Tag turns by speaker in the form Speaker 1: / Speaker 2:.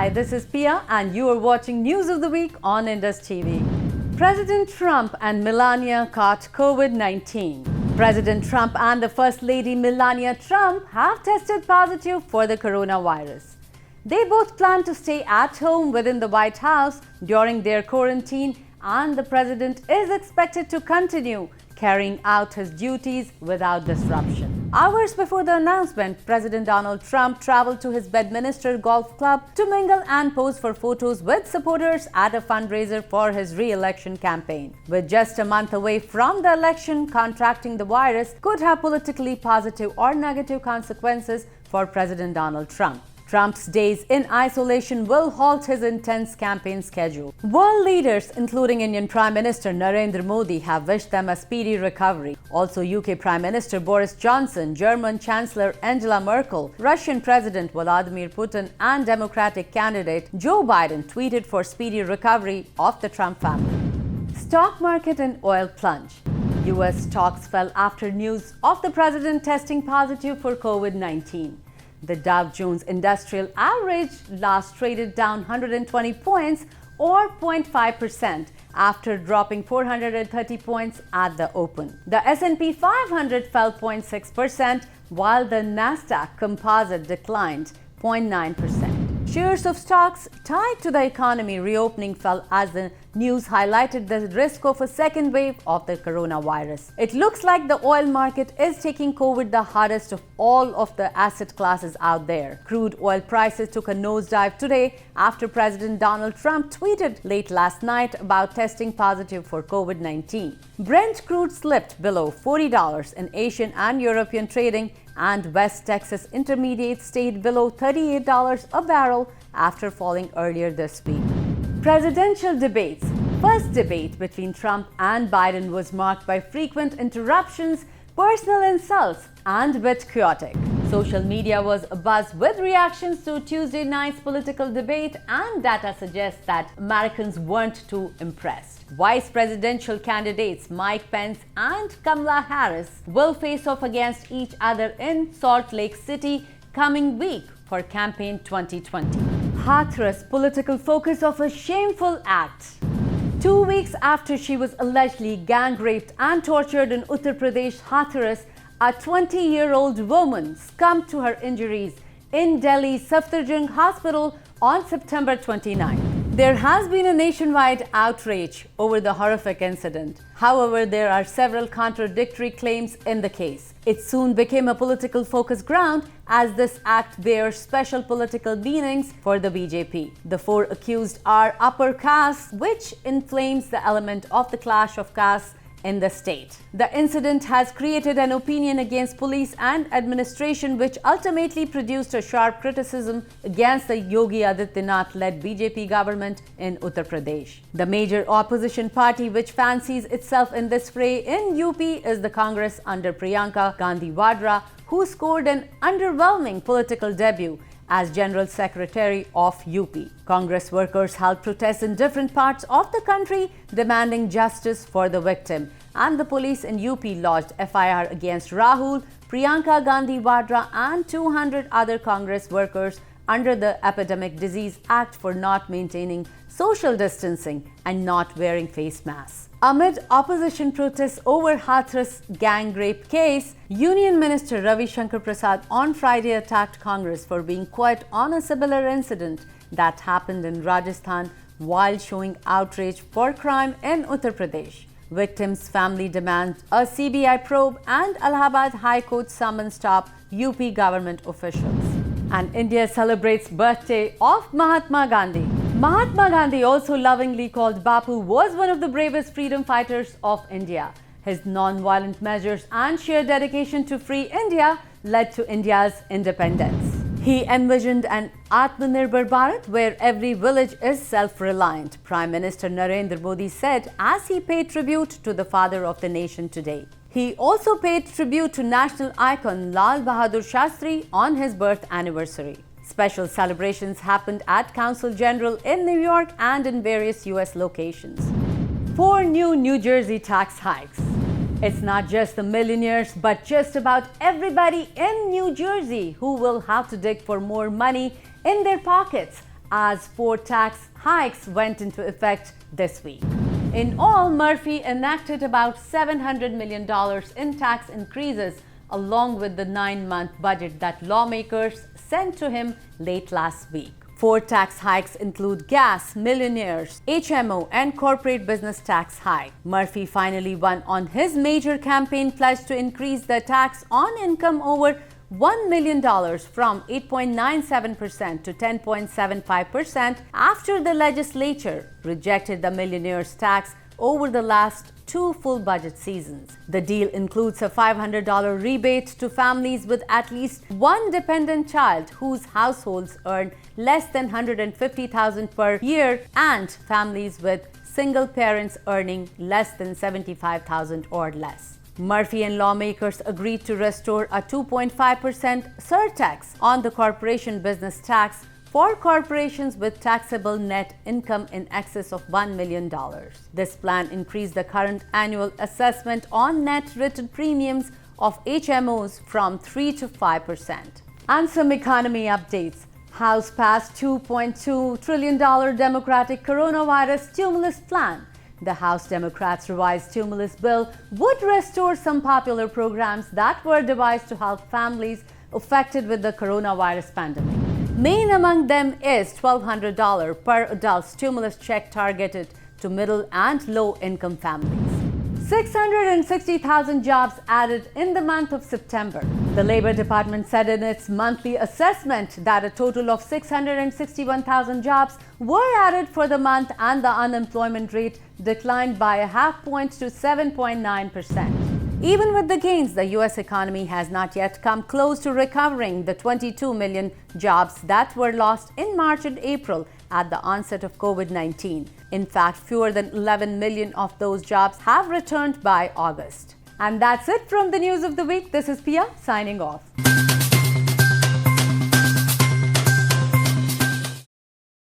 Speaker 1: Hi, this is Pia and you are watching News of the Week on IndusTV. President Trump and Melania caught COVID-19. President Trump and the First Lady Melania Trump have tested positive for the coronavirus. They both plan to stay at home within the White House during their quarantine, and the president is expected to continue carrying out his duties without disruption. Hours before the announcement, President Donald Trump traveled to his Bedminster Golf Club to mingle and pose for photos with supporters at a fundraiser for his re-election campaign. With just a month away from the election, contracting the virus could have politically positive or negative consequences for President Donald Trump. Trump's days in isolation will halt his intense campaign schedule. World leaders, including Indian Prime Minister Narendra Modi, have wished them a speedy recovery. Also, UK Prime Minister Boris Johnson, German Chancellor Angela Merkel, Russian President Vladimir Putin, and Democratic candidate Joe Biden tweeted for speedy recovery of the Trump family. Stock market and oil plunge. US stocks fell after news of the president testing positive for COVID-19. The Dow Jones Industrial Average last traded down 120 points or 0.5% after dropping 430 points at the open. The S&P 500 fell 0.6% while the Nasdaq Composite declined 0.9%. Shares of stocks tied to the economy reopening fell as the news highlighted the risk of a second wave of the coronavirus. It looks like the oil market is taking COVID the hardest of all of the asset classes out there. Crude oil prices took a nosedive today after President Donald Trump tweeted late last night about testing positive for COVID-19. Brent crude slipped below $40 in Asian and European trading, and West Texas Intermediate stayed below $38 a barrel after falling earlier this week. Presidential debates. First debate between Trump and Biden was marked by frequent interruptions, personal insults, and a bit chaotic. Social media was abuzz with reactions to Tuesday night's political debate, and data suggests that Americans weren't too impressed. Vice presidential candidates Mike Pence and Kamala Harris will face off against each other in Salt Lake City coming week for campaign 2020. Hathras political focus of a shameful act. 2 weeks after she was allegedly gang raped and tortured in Uttar Pradesh, Hathras, a 20-year-old woman succumbed to her injuries in Delhi's Safdarjung Hospital on September 29. There has been a nationwide outrage over the horrific incident. However, there are several contradictory claims in the case. It soon became a political focus ground as this act bears special political meanings for the BJP. The four accused are upper caste, which inflames the element of the clash of castes in the state. The incident has created an opinion against police and administration, which ultimately produced a sharp criticism against the Yogi Adityanath-led BJP government in Uttar Pradesh. The major opposition party which fancies itself in this fray in UP is the Congress under Priyanka Gandhi Vadra, who scored an underwhelming political debut as General Secretary of UP. Congress workers held protests in different parts of the country demanding justice for the victim, and the police in UP lodged FIR against Rahul, Priyanka Gandhi Vadra and 200 other Congress workers under the Epidemic Disease Act for not maintaining social distancing and not wearing face masks. Amid opposition protests over Hathras gang rape case, Union Minister Ravi Shankar Prasad on Friday attacked Congress for being quiet on a similar incident that happened in Rajasthan while showing outrage for crime in Uttar Pradesh. Victims' family demands a CBI probe and Allahabad High Court summons top UP government officials. And India celebrates birthday of Mahatma Gandhi. Mahatma Gandhi, also lovingly called Bapu, was one of the bravest freedom fighters of India. His non-violent measures and sheer dedication to free India led to India's independence. He envisioned an Atmanirbhar Bharat where every village is self-reliant, Prime Minister Narendra Modi said as he paid tribute to the father of the nation today. He also paid tribute to national icon Lal Bahadur Shastri on his birth anniversary. Special celebrations happened at Council General in New York and in various US locations. 4 new New Jersey tax hikes. It's not just the millionaires, but just about everybody in New Jersey who will have to dig for more money in their pockets as 4 tax hikes went into effect this week. In all, Murphy enacted about $700 million in tax increases, along with the 9-month budget that lawmakers sent to him late last week. 4 tax hikes include gas, millionaires, HMO, and corporate business tax hike. Murphy finally won on his major campaign pledge to increase the tax on income over $1 million from 8.97% to 10.75% after the legislature rejected the millionaire's tax over the last 2 full budget seasons. The deal includes a $500 rebate to families with at least one dependent child whose households earn less than $150,000 per year and families with single parents earning less than $75,000 or less. Murphy and lawmakers agreed to restore a 2.5% surtax on the corporation business tax for corporations with taxable net income in excess of $1 million. This plan increased the current annual assessment on net written premiums of HMOs from 3 to 5%. And some economy updates. House passed $2.2 trillion Democratic coronavirus stimulus plan. The House Democrats' revised stimulus bill would restore some popular programs that were devised to help families affected with the coronavirus pandemic. Main among them is $1,200 per adult stimulus check targeted to middle and low-income families. 660,000 jobs added in the month of September. The Labor Department said in its monthly assessment that a total of 661,000 jobs were added for the month and the unemployment rate declined by a half point to 7.9%. Even with the gains, the U.S. economy has not yet come close to recovering the 22 million jobs that were lost in March and April at the onset of COVID-19. In fact, fewer than 11 million of those jobs have returned by August. And that's it from the News of the Week. This is Pia signing off.